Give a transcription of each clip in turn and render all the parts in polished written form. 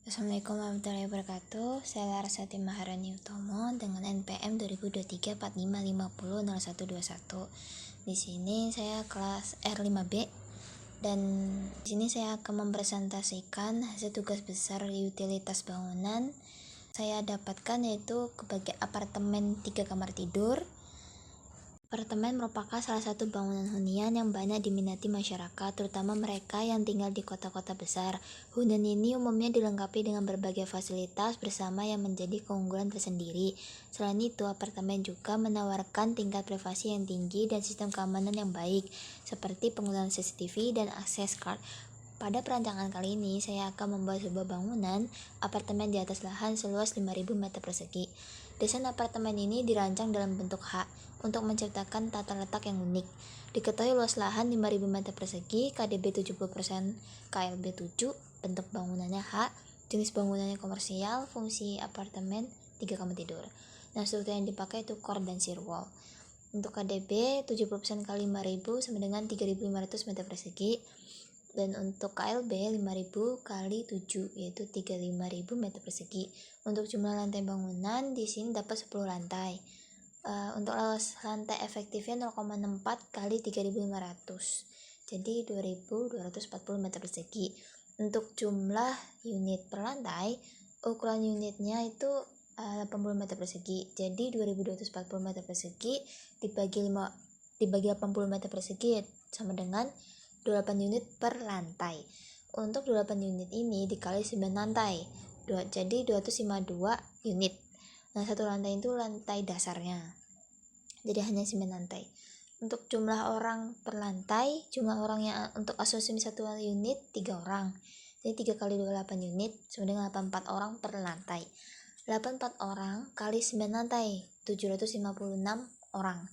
Assalamualaikum warahmatullahi wabarakatuh. Saya Larasati Maharani Utomo dengan NPM 202345500121. Di sini saya kelas R5B dan di sini saya akan mempresentasikan hasil tugas besar utilitas bangunan saya dapatkan, yaitu sebagai apartemen 3 kamar tidur. Apartemen merupakan salah satu bangunan hunian yang banyak diminati masyarakat, terutama mereka yang tinggal di kota-kota besar. Hunian ini umumnya dilengkapi dengan berbagai fasilitas bersama yang menjadi keunggulan tersendiri. Selain itu, apartemen juga menawarkan tingkat privasi yang tinggi dan sistem keamanan yang baik, seperti penggunaan CCTV dan akses card. Pada perancangan kali ini, saya akan membuat sebuah bangunan apartemen di atas lahan seluas 5.000 meter persegi. Desain apartemen ini dirancang dalam bentuk H untuk menciptakan tata letak yang unik. Diketahui luas lahan 5.000 meter persegi, KDB 70%, KLB 7, bentuk bangunannya H, jenis bangunannya komersial, fungsi apartemen 3 kamar tidur. Nah, struktur yang dipakai itu core dan shear wall. Untuk KDB 70% kali 5.000 sama dengan 3.500 meter persegi. Dan untuk KLB 5.000 kali 7, yaitu 35.000 meter persegi. Untuk jumlah lantai bangunan di sini dapat 10 lantai. Untuk luas lantai efektifnya 0,64 kali 3.500, jadi 2.240 meter persegi. Untuk jumlah unit per lantai, ukuran unitnya itu 80 meter persegi, jadi 2.240 meter persegi dibagi 80 meter persegi sama dengan 28 unit per lantai. Untuk 28 unit ini dikali 9 lantai, jadi 252 unit. Nah, satu lantai itu lantai dasarnya, jadi hanya 9 lantai. Untuk jumlah orang per lantai, jumlah orang yang untuk asosiasi satu unit 3 orang, jadi 3 kali 28 unit sama dengan 84 orang per lantai. 84 orang kali 9 lantai, 756 orang.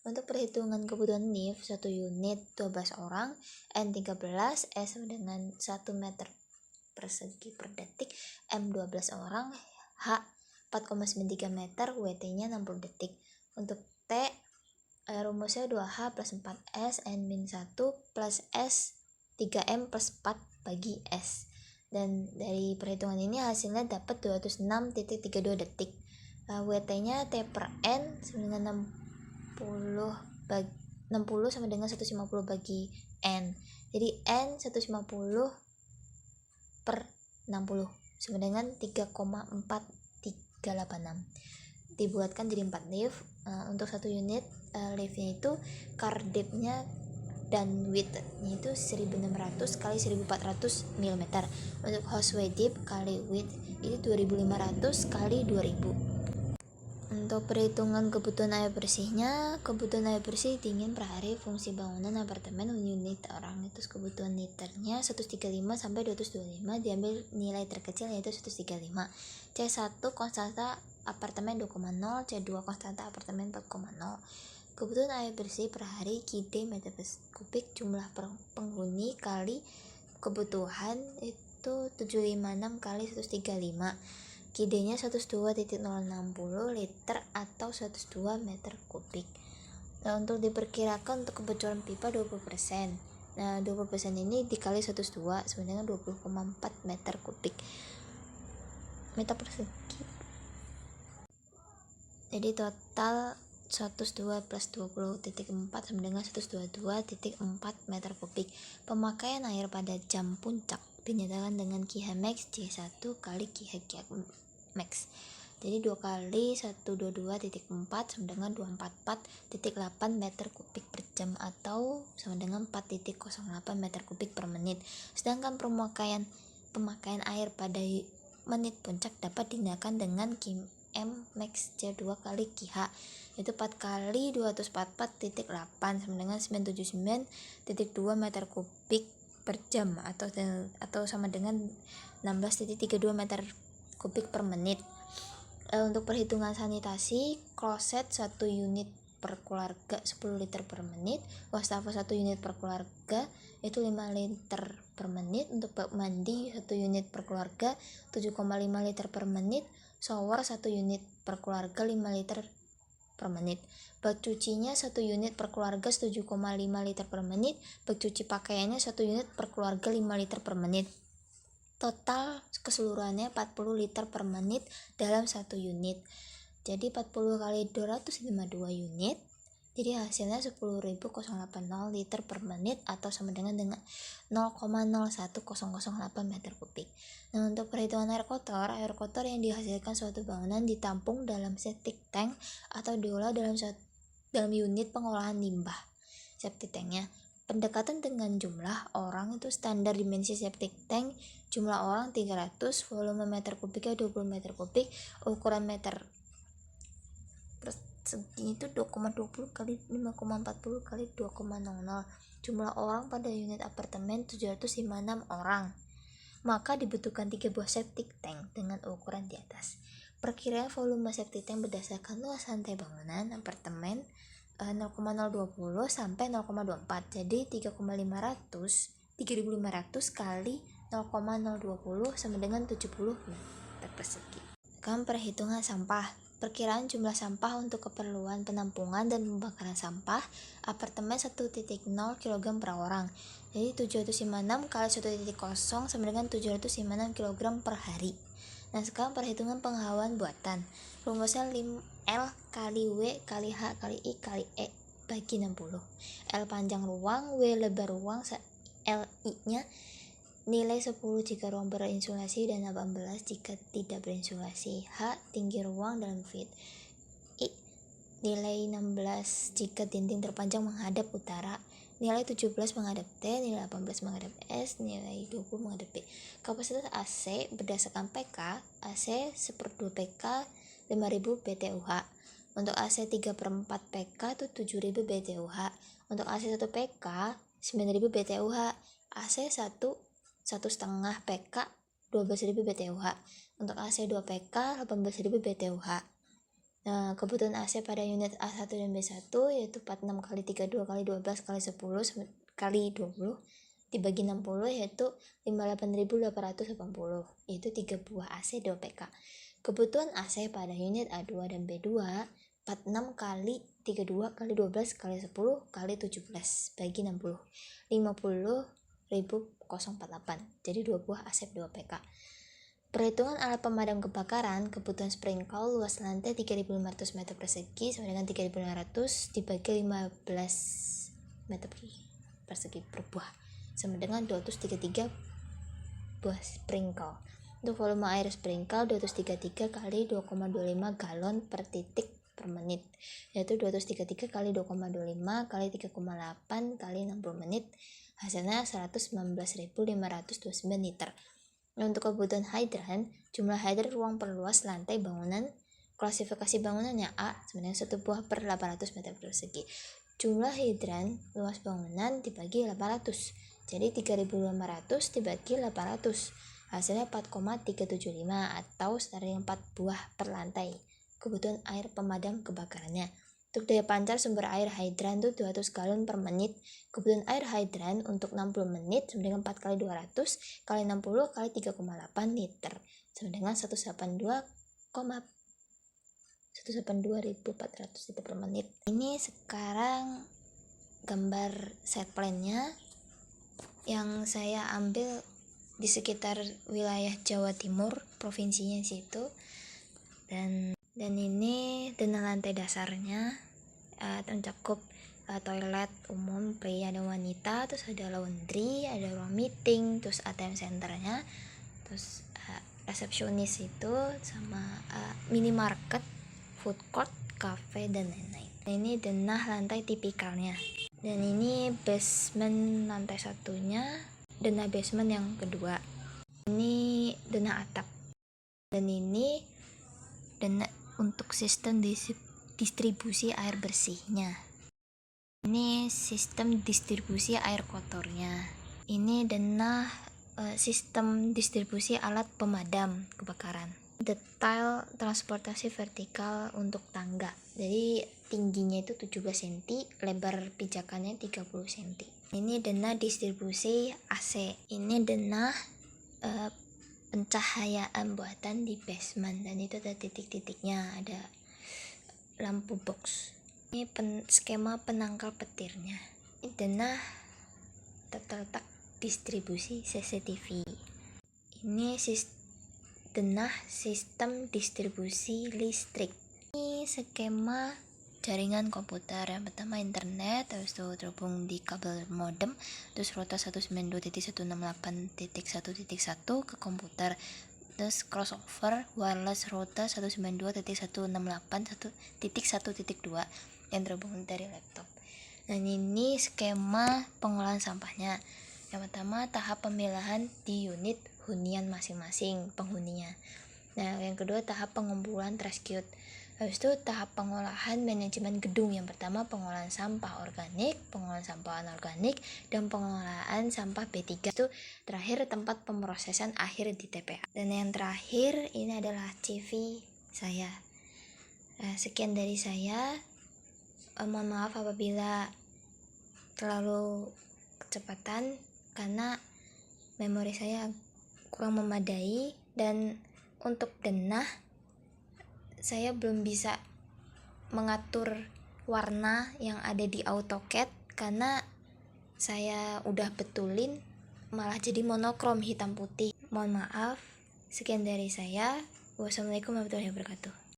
Untuk perhitungan kebutuhan lift, 1 unit 12 orang, N13, S sama dengan 1 meter persegi per detik, M 12 orang, H 4,93 meter, WT-nya 60 detik. Untuk T, rumusnya 2H plus 4S, N-1 plus S, 3M plus 4 bagi S. Dan dari perhitungan ini hasilnya dapat 206.32 detik. WT-nya T per N sama dengan 60 sama dengan 150 bagi N. Jadi N 150 per 60 sama dengan 3,4386. Dibuatkan jadi 4 lift. Untuk satu unit liftnya itu kardepnya dan width-nya itu 1600 kali 1400 mm. Untuk houseway depth kali width itu 2500 kali 2000. Untuk perhitungan kebutuhan air bersihnya, kebutuhan air bersih dingin per hari fungsi bangunan apartemen unit orang itu kebutuhan liternya 135 sampai 225, diambil nilai terkecil yaitu 135. C1 konstanta apartemen 2,0, C2 konstanta apartemen 4,0. Kebutuhan air bersih per hari KD meter kubik jumlah penghuni kali kebutuhan itu 756 kali 135. KD-nya 102.060 liter atau 102 meter kubik. Nah, untuk diperkirakan untuk kebocoran pipa 20%. Nah, 20% ini dikali 102 sama dengan 20,4 meter kubik meter persegi. Jadi total 102 plus 20.4 sama dengan 122.4 meter kubik. Pemakaian air pada jam puncak dinyatakan dengan QH max C1 kali QH max. Jadi 2 kali 122.4 sama dengan 244.8 meter kubik per jam atau sama dengan 4.08 meter kubik per menit. Sedangkan pemakaian air pada menit puncak dapat dinyatakan dengan QM max C2 kali QH, itu 4 kali 244.8 sama dengan 979.2 meter kubik per jam atau sama dengan 16.32 meter kubik per menit. Untuk perhitungan sanitasi, kloset 1 unit per keluarga 10 liter per menit, wastafel 1 unit per keluarga itu 5 liter per menit. Untuk bak mandi 1 unit per keluarga 7,5 liter per menit, shower 1 unit per keluarga 5 liter per menit. Bak cucinya 1 unit per keluarga 7,5 liter per menit. Bak cuci pakaiannya 1 unit per keluarga 5 liter per menit. Total keseluruhannya 40 liter per menit dalam 1 unit. Jadi 40 kali 252 unit. Jadi hasilnya 10.080 liter per menit atau sama dengan 0,01008 meter kubik. Nah, untuk perhitungan air kotor yang dihasilkan suatu bangunan ditampung dalam septic tank atau diolah dalam unit pengolahan limbah septic tanknya. Pendekatan dengan jumlah orang itu standar dimensi septic tank, jumlah orang 300, volume meter kubiknya 20 meter kubik, ukuran meter persegi itu 2,20 kali 5,40 kali 2,00. Jumlah orang pada unit apartemen 756 orang. Maka dibutuhkan 3 buah septic tank dengan ukuran di atas. Perkiraan volume septic tank berdasarkan luas lantai bangunan apartemen 0,020 sampai 0,24. Jadi 3.500 kali 0,020 sama dengan 70 meter persegi. Perhitungan sampah. Perkiraan jumlah sampah untuk keperluan penampungan dan pembakaran sampah apartemen 1.0 kg per orang. Jadi 756 kali 1.0 sama dengan 756 kg per hari. Nah, sekarang perhitungan penghawaan buatan. Rumusnya L kali W kali H kali I kali E bagi 60. L panjang ruang, W lebar ruang, L I-nya nilai 10 jika ruang berinsulasi dan 18 jika tidak berinsulasi. H tinggi ruang dalam feet. I nilai 16 jika dinding terpanjang menghadap utara. Nilai 17 menghadap T, nilai 18 menghadap S, nilai 20 menghadap B. Kapasitas AC berdasarkan PK, AC 1/2 PK 5000 BTUH. Untuk AC 3/4 PK itu 7000 BTUH. Untuk AC 1 PK 9000 BTUH. AC 1,5 PK 12000 BTUH. Untuk AC 2 PK 18000 BTUH. Nah, kebutuhan AC pada unit A1 dan B1 yaitu 46 kali 32 kali 12 kali 10 kali 20 dibagi 60 yaitu 58.880, yaitu 3 buah AC 2 PK. Kebutuhan AC pada unit A2 dan B2 46 kali 32 kali 12 kali 10 kali 17 bagi 60 50.048, jadi 2 buah AC 2 PK. Perhitungan alat pemadam kebakaran. Kebutuhan sprinkle luas lantai 3.500 meter persegi sama dengan 3.500 dibagi 15 meter persegi per buah sama dengan 233 buah sprinkle. Untuk volume air sprinkle 233 kali 2,25 galon per titik per menit, yaitu 233 kali 2,25 kali 3,8 kali 60 menit, hasilnya 119.529 liter. Untuk kebutuhan hidran, jumlah hidran ruang perluas lantai bangunan, klasifikasi bangunannya A sebenarnya 1 buah per 800 meter persegi. Jumlah hidran luas bangunan dibagi 800, jadi 3.500 dibagi 800, hasilnya 4,375 atau setara 4 buah per lantai. Kebutuhan air pemadam kebakarannya. Untuk daya pancar sumber air hidran itu 200 galon per menit. Kebutuhan air hidran untuk 60 menit sama dengan 4 kali 200 kali 60 kali 3,8 liter sama dengan 182.400 liter per menit. Ini sekarang gambar set plan-nya yang saya ambil di sekitar wilayah Jawa Timur, provinsinya situ. Dan ini dengan lantai dasarnya mencakup toilet umum pria dan wanita, terus ada laundry, ada ruang meeting, terus ATM centernya, terus resepsionis itu sama minimarket, food court, cafe dan lain-lain. Ini denah lantai tipikalnya. Dan ini basement lantai satunya, denah basement yang kedua. Ini denah atap. Dan ini denah untuk sistem distribusi air bersihnya. Ini sistem distribusi air kotornya. Ini denah sistem distribusi alat pemadam kebakaran. Detail transportasi vertikal untuk tangga. Jadi tingginya itu 17 cm, lebar pijakannya 30 cm. Ini denah distribusi AC. Ini denah pencahayaan buatan di basement, dan itu ada titik-titiknya, ada lampu box. Ini skema penangkal petirnya. Ini denah terletak distribusi CCTV. Ini denah sistem distribusi listrik. Ini skema jaringan komputer. Yang pertama internet, terus itu terhubung di kabel modem, terus rota 192.168.1.1 ke komputer, terus crossover wireless rota 192.168.1.1.2 yang terhubung dari laptop. Dan ini skema pengolahan sampahnya. Yang pertama tahap pemilahan di unit hunian masing-masing penghuninya. Nah, yang kedua tahap pengumpulan trash chute. Habis itu tahap pengolahan manajemen gedung. Yang pertama pengolahan sampah organik, pengolahan sampah anorganik, dan pengolahan sampah B3. Itu terakhir tempat pemrosesan akhir di TPA. Dan yang terakhir ini adalah CV saya. Sekian dari saya. Mohon maaf apabila terlalu kecepatan karena memori saya kurang memadai, dan untuk denah saya belum bisa mengatur warna yang ada di AutoCAD karena saya udah betulin malah jadi monokrom hitam putih. Mohon maaf. Sekian dari saya. Wassalamualaikum warahmatullahi wabarakatuh.